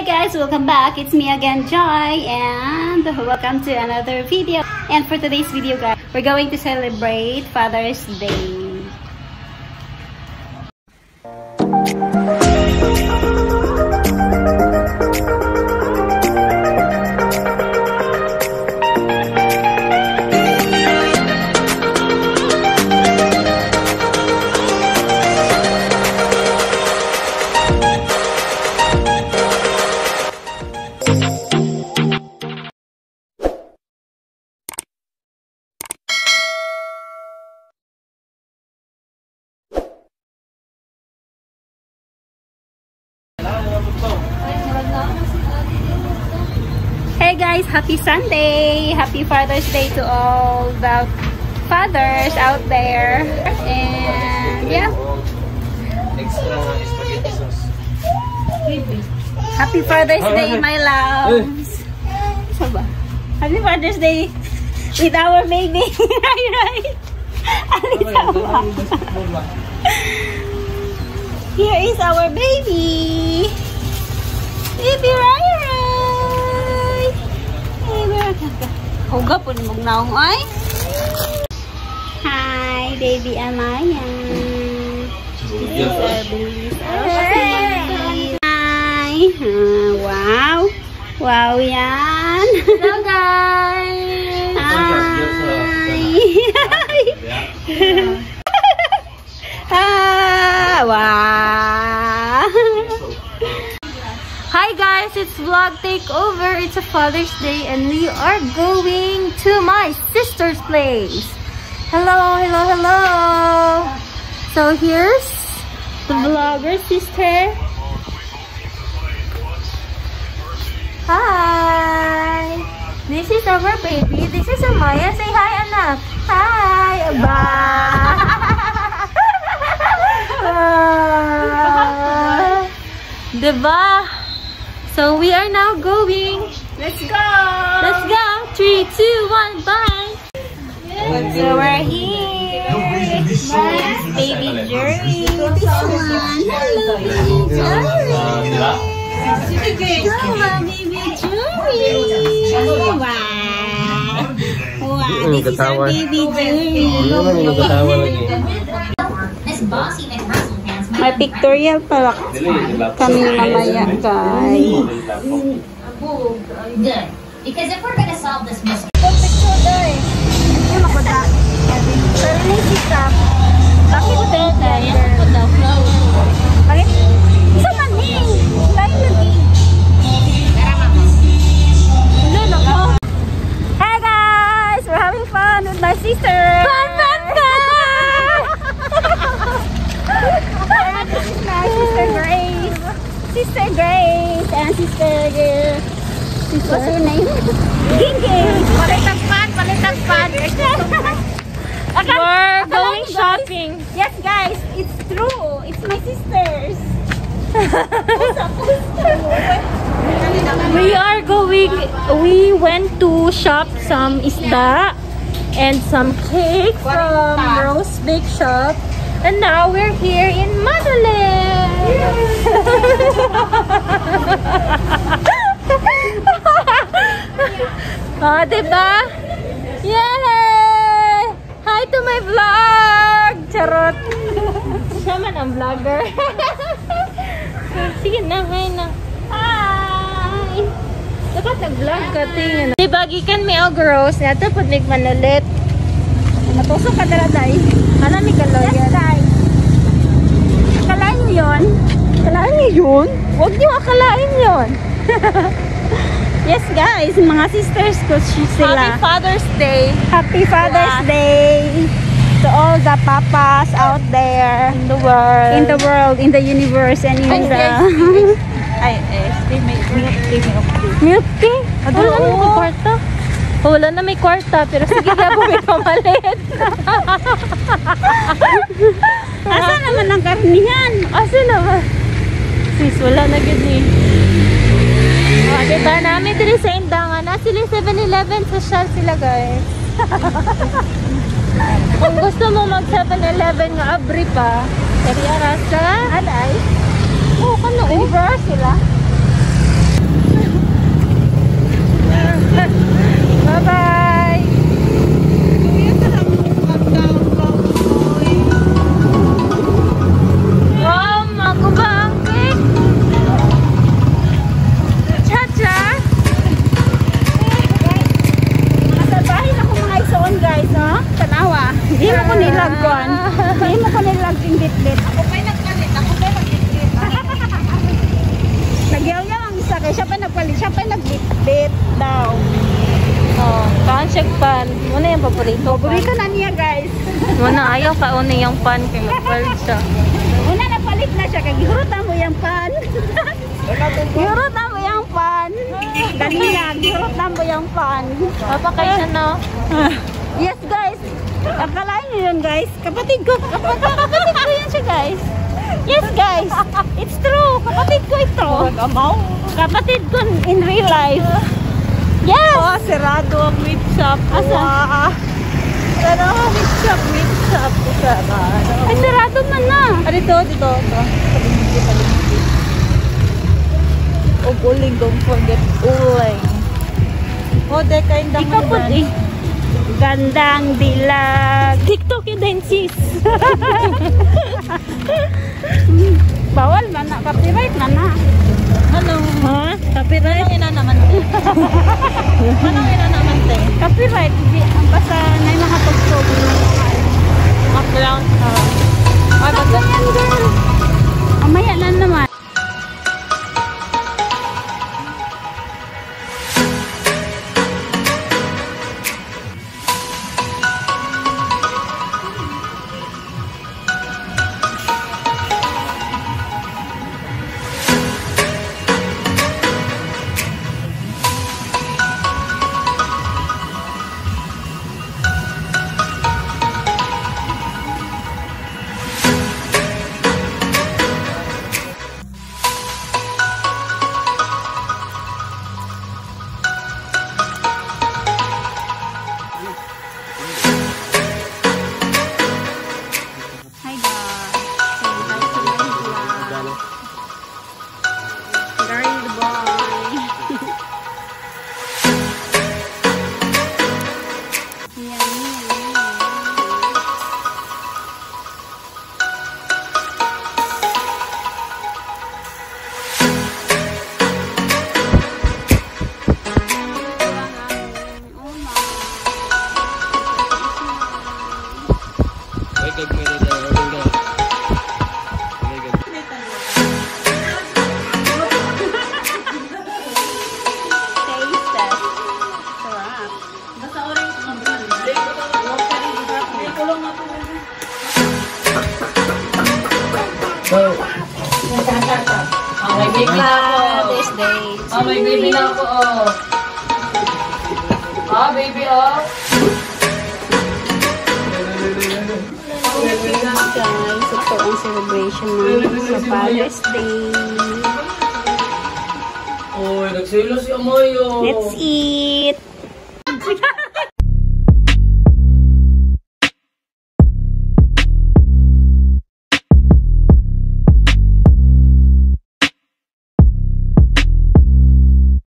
Hi guys, welcome back. It's me again, Joy, and welcome to another video. And for today's video, guys, we're going to celebrate Father's Day. Hey guys, happy Sunday! Happy Father's Day to all the fathers out there. And yeah, happy Father's Day, my loves. Happy Father's Day with our baby. Right? Here is our baby. Baby Ryan. Huga po ni magnaong ay. Hi, baby Amaya. Hi. Wow. Wow yan. Hello guys. Hi. Wow. Hi guys, it's vlog takeover. It's a Father's Day and we are going to my sister's place. Hello, hello, hello. So here's the vlogger sister. Hi. This is our baby. This is Amaya. Say hi, anak. Hi. Bye. Diba? So we are now going. Let's go! Let's go! 3, 2, 1, bye! So we're here. Baby Jerry. This one. Hello, baby Jerry. Hello, baby Jerry. Wow! Wow! This is our baby Jerry. May pictorial pala kami mamaya, guys. Good. Because if we're going to solve this mystery. Picture guys. Yung makuda. Pero hindi stop. Bakit ko tayo tayo? Bakit? Isa man eh. Lain man eh. Hey guys! We're having fun with my sister. Fun, fun, fun! This is my sister Grace. Sister Grace and sister what's your name? Gingy. Palitang pan. We're going shopping. Yes guys, it's true. It's my sisters. We went to shop some isda and some cake from Rose Bake Shop. And now we're here in Motherland. Oh, diba? Yay! Hi to my vlog! Charot! Siya man ang vlogger. Sige na, ngayon na. Hi! Dapat nag-vlog ka, tingin. Diba, gikan may ogros. Nato po nagmanulit. Natusok ka dala day. Alam ni Kaloyan. Yes guys. Akalain niyo yun? Akalain niyo yun? Huwag niyo akalain yun. Yes guys, mga sisters ko sila. Happy Father's Day. Happy Father's Day to all the papas out there In the world. in the universe, and in the Milk tea? Wala na may kwarta. Wala na may kwarta, pero sige nga po may pamalit. Asa naman ang karnihan? Asa naman? Sis, wala na gud ni. Oh, diba namin dito sa Indangan na sila 7-Eleven, social sila guys. Kung gusto mo mag 7-Eleven nga abri pa, kaya rasa alay. Oh, kano over sila. siya pan. Muna yung paborito. Paborito na niya, guys. Muna ayaw kauna yung pan kay mag-world siya. Una napalit na siya. Gihurutan mo yung pan. Gihurutan mo yung pan. Kanina, gihurutan mo yung pan. Papakain siya, no? Yes, guys. Akalain niyo yun, guys. Kapatid ko. Kapatid ko yan siya, guys. Yes, guys. It's true. Kapatid ko ito. Kapatid ko in real life. Yes. Oh, sirado ang meat shop. Asa? Pero meat shop. Ay, sarado man na. Dito. Uling, don't forget uling. Oh, de kain damo. Ikaw po eh. Gandang dilag. TikTok yun din, sis. Bawal man na. Copyright man na. Ano? Ha? Copyright? Manang ina naman, te. Copyright. Basta na yung mga tugtog. Background. Ay, ba't yan, girl? Mamaya na naman. Hi guys, so back to my vlog. Gary the boy. May baby na ako. This day. May baby na ako, baby, Guys, ito ang celebration namin sa Father's Day. Oy, nagsilo si Amoy, Let's eat!